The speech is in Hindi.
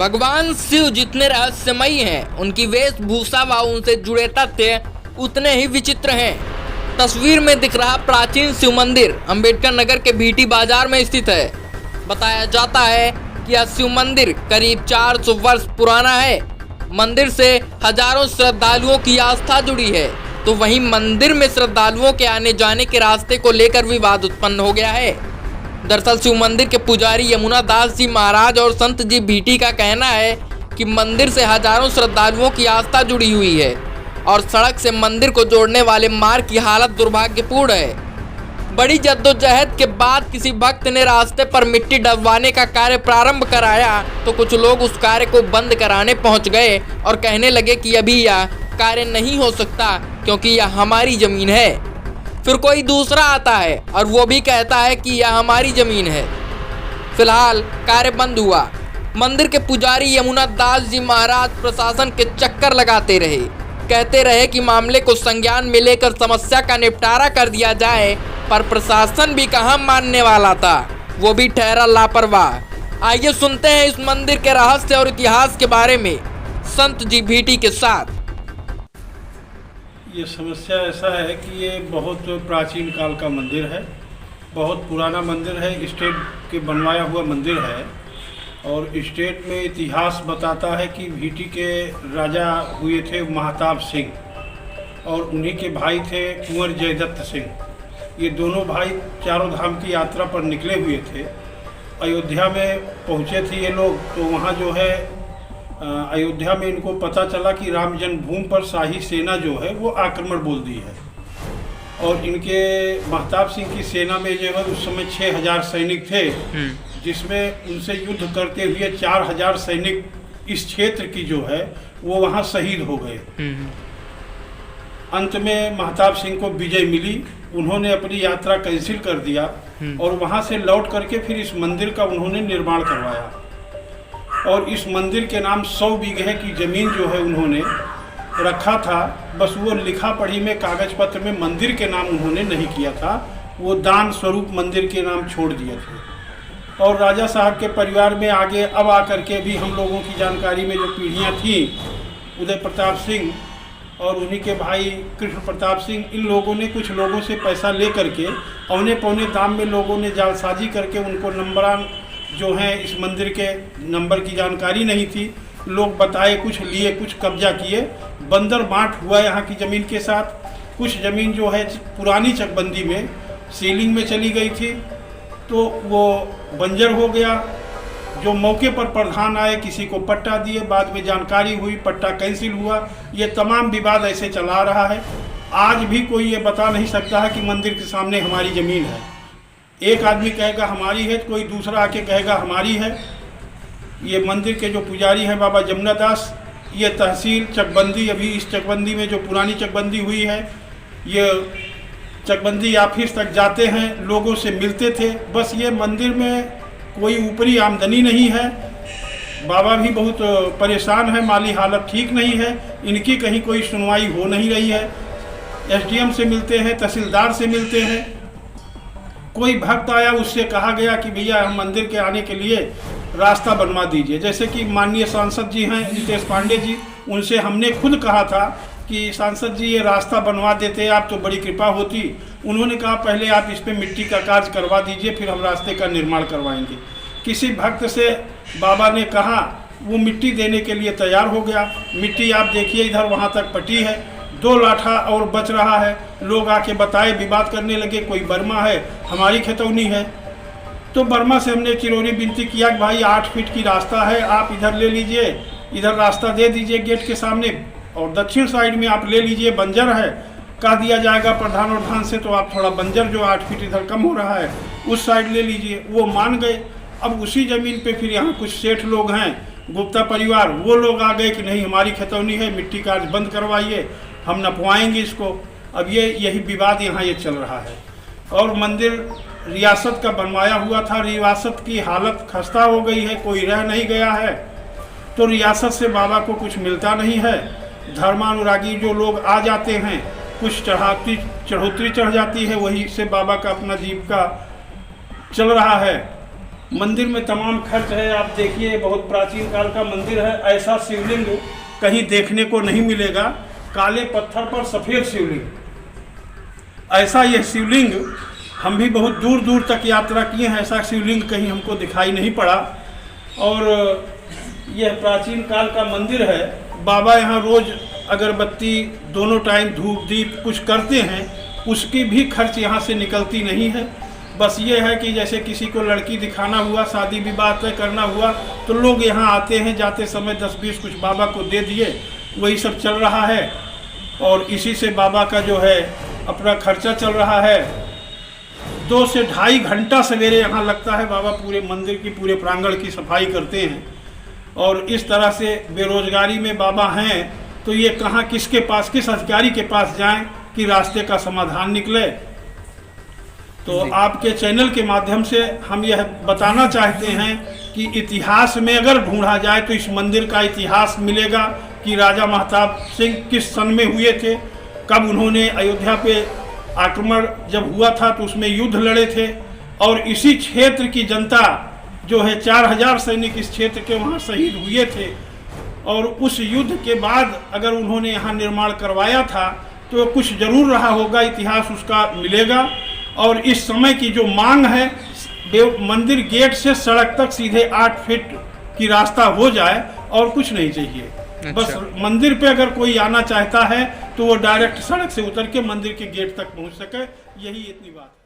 भगवान शिव जितने रहस्यमयी हैं, उनकी वेशभूषा व उनसे जुड़े तथ्य उतने ही विचित्र हैं। तस्वीर में दिख रहा प्राचीन शिव मंदिर अंबेडकर नगर के भीटी बाजार में स्थित है। बताया जाता है कि यह शिव मंदिर करीब 400 वर्ष पुराना है। मंदिर से हजारों श्रद्धालुओं की आस्था जुड़ी है, तो वहीं मंदिर में श्रद्धालुओं के आने जाने के रास्ते को लेकर विवाद उत्पन्न हो गया है। दरअसल शिव मंदिर के पुजारी यमुना दास जी महाराज और संत जी भीटी का कहना है कि मंदिर से हजारों श्रद्धालुओं की आस्था जुड़ी हुई है और सड़क से मंदिर को जोड़ने वाले मार्ग की हालत दुर्भाग्यपूर्ण है। बड़ी जद्दोजहद के बाद किसी भक्त ने रास्ते पर मिट्टी डलवाने का कार्य प्रारंभ कराया, तो कुछ लोग उस कार्य को बंद कराने पहुंच गए और कहने लगे कि अभी यह कार्य नहीं हो सकता क्योंकि यह हमारी जमीन है। फिर कोई दूसरा आता है और वो भी कहता है कि यह हमारी जमीन है। फिलहाल कार्य बंद हुआ। मंदिर के पुजारी यमुना दास जी महाराज प्रशासन के चक्कर लगाते रहे, कहते रहे कि मामले को संज्ञान में लेकर समस्या का निपटारा कर दिया जाए, पर प्रशासन भी कहां मानने वाला था, वो भी ठहरा लापरवाह। आइए सुनते हैं इस मंदिर के रहस्य और इतिहास के बारे में संत जी भीटी के साथ। ये समस्या ऐसा है कि ये बहुत प्राचीन काल का मंदिर है, बहुत पुराना मंदिर है, स्टेट के बनवाया हुआ मंदिर है। और स्टेट में इतिहास बताता है कि भीटी के राजा हुए थे महताब सिंह और उन्हीं के भाई थे कुंवर जयदत्त सिंह। ये दोनों भाई चारों धाम की यात्रा पर निकले हुए थे। अयोध्या में पहुँचे थे ये लोग, तो वहाँ जो है अयोध्या में इनको पता चला कि राम जन्मभूमि पर शाही सेना जो है वो आक्रमण बोल दी है। और इनके महताब सिंह की सेना में जो है उस समय 6000 सैनिक थे, जिसमें उनसे युद्ध करते हुए 4000 सैनिक इस क्षेत्र की जो है वो वहाँ शहीद हो गए। अंत में महताब सिंह को विजय मिली, उन्होंने अपनी यात्रा कैंसिल कर दिया और वहाँ से लौट करके फिर इस मंदिर का उन्होंने निर्माण करवाया। और इस मंदिर के नाम 100 बीघे की ज़मीन जो है उन्होंने रखा था, बस वो लिखा पढ़ी में कागज पत्र में मंदिर के नाम उन्होंने नहीं किया था, वो दान स्वरूप मंदिर के नाम छोड़ दिए थे। और राजा साहब के परिवार में आगे अब आकर के भी हम लोगों की जानकारी में जो पीढ़ियाँ थीं, उदय प्रताप सिंह और उन्हीं के भाई कृष्ण प्रताप सिंह, इन लोगों ने कुछ लोगों से पैसा ले करके औने पौने दाम में लोगों ने जालसाजी करके उनको नंबरान जो हैं इस मंदिर के नंबर की जानकारी नहीं थी, लोग बताए कुछ लिए, कुछ कब्जा किए। बंदर बांट हुआ यहाँ की ज़मीन के साथ। कुछ ज़मीन जो है पुरानी चकबंदी में सीलिंग में चली गई थी, तो वो बंजर हो गया। जो मौके पर प्रधान आए किसी को पट्टा दिए, बाद में जानकारी हुई पट्टा कैंसिल हुआ। ये तमाम विवाद ऐसे चला रहा है। आज भी कोई ये बता नहीं सकता है कि मंदिर के सामने हमारी ज़मीन है। एक आदमी कहेगा हमारी है, कोई दूसरा आके कहेगा हमारी है। ये मंदिर के जो पुजारी हैं बाबा यमुना दास, ये तहसील चकबंदी, अभी इस चकबंदी में जो पुरानी चकबंदी हुई है, ये चकबंदी ऑफिस तक जाते हैं, लोगों से मिलते थे। बस ये मंदिर में कोई ऊपरी आमदनी नहीं है। बाबा भी बहुत परेशान है, माली हालत ठीक नहीं है, इनकी कहीं कोई सुनवाई हो नहीं रही है। एसडीएम से मिलते हैं, तहसीलदार से मिलते हैं। कोई भक्त आया, उससे कहा गया कि भैया हम मंदिर के आने के लिए रास्ता बनवा दीजिए। जैसे कि माननीय सांसद जी हैं रितेश पांडे जी, उनसे हमने खुद कहा था कि सांसद जी ये रास्ता बनवा देते आप तो बड़ी कृपा होती। उन्होंने कहा पहले आप इस पे मिट्टी का कार्य करवा दीजिए, फिर हम रास्ते का निर्माण करवाएंगे। किसी भक्त से बाबा ने कहा, वो मिट्टी देने के लिए तैयार हो गया। मिट्टी आप देखिए इधर वहाँ तक पटी है, 2 लाठा और बच रहा है। लोग आके बताए, विवाद करने लगे, कोई बर्मा है, हमारी खतौनी है। तो बर्मा से हमने चिरौरी विनती किया कि भाई 8 फीट की रास्ता है, आप इधर ले लीजिए, इधर रास्ता दे दीजिए गेट के सामने, और दक्षिण साइड में आप ले लीजिए, बंजर है। कह दिया जाएगा प्रधान प्रधान से, तो आप थोड़ा बंजर जो 8 फीट इधर कम हो रहा है उस साइड ले लीजिए। वो मान गए। अब उसी ज़मीन पर फिर यहाँ कुछ सेठ लोग हैं, गुप्ता परिवार, वो लोग आ गए कि नहीं हमारी खतौनी है, मिट्टी कार्य बंद करवाइए, हम नपवाएंगे इसको। अब यही विवाद यहाँ ये चल रहा है। और मंदिर रियासत का बनवाया हुआ था, रियासत की हालत खस्ता हो गई है, कोई रह नहीं गया है। तो रियासत से बाबा को कुछ मिलता नहीं है। धर्मानुरागी जो लोग आ जाते हैं, कुछ चढ़ोतरी चढ़ जाती है, वही से बाबा का अपना जीविका चल रहा है। मंदिर में तमाम खर्च है। आप देखिए, बहुत प्राचीन काल का मंदिर है। ऐसा शिवलिंग कहीं देखने को नहीं मिलेगा। काले पत्थर पर सफ़ेद शिवलिंग, ऐसा यह शिवलिंग हम भी बहुत दूर दूर तक यात्रा किए हैं, ऐसा शिवलिंग कहीं हमको दिखाई नहीं पड़ा। और यह प्राचीन काल का मंदिर है। बाबा यहाँ रोज़ अगरबत्ती, दोनों टाइम धूप दीप कुछ करते हैं, उसकी भी खर्च यहाँ से निकलती नहीं है। बस ये है कि जैसे किसी को लड़की दिखाना हुआ, शादी विवाह तय करना हुआ, तो लोग यहाँ आते हैं, जाते समय 10-20 कुछ बाबा को दे दिए, वही सब चल रहा है। और इसी से बाबा का जो है अपना खर्चा चल रहा है। 2 से ढाई घंटा सवेरे यहाँ लगता है। बाबा पूरे मंदिर की, पूरे प्रांगण की सफाई करते हैं। और इस तरह से बेरोजगारी में बाबा हैं, तो ये कहाँ किसके पास, किस अधिकारी के पास जाएं कि रास्ते का समाधान निकले। तो आपके चैनल के माध्यम से हम यह बताना चाहते हैं कि इतिहास में अगर ढूंढा जाए तो इस मंदिर का इतिहास मिलेगा कि राजा महताब सिंह किस सन में हुए थे, कब उन्होंने अयोध्या पे आक्रमण जब हुआ था तो उसमें युद्ध लड़े थे। और इसी क्षेत्र की जनता जो है 4000 सैनिक इस क्षेत्र के वहाँ शहीद हुए थे। और उस युद्ध के बाद अगर उन्होंने यहाँ निर्माण करवाया था तो कुछ जरूर रहा होगा, इतिहास उसका मिलेगा। और इस समय की जो मांग है, मंदिर गेट से सड़क तक सीधे 8 फीट की रास्ता हो जाए और कुछ नहीं चाहिए। अच्छा। बस मंदिर पे अगर कोई आना चाहता है तो वो डायरेक्ट सड़क से उतर के मंदिर के गेट तक पहुंच सके, यही इतनी बात है।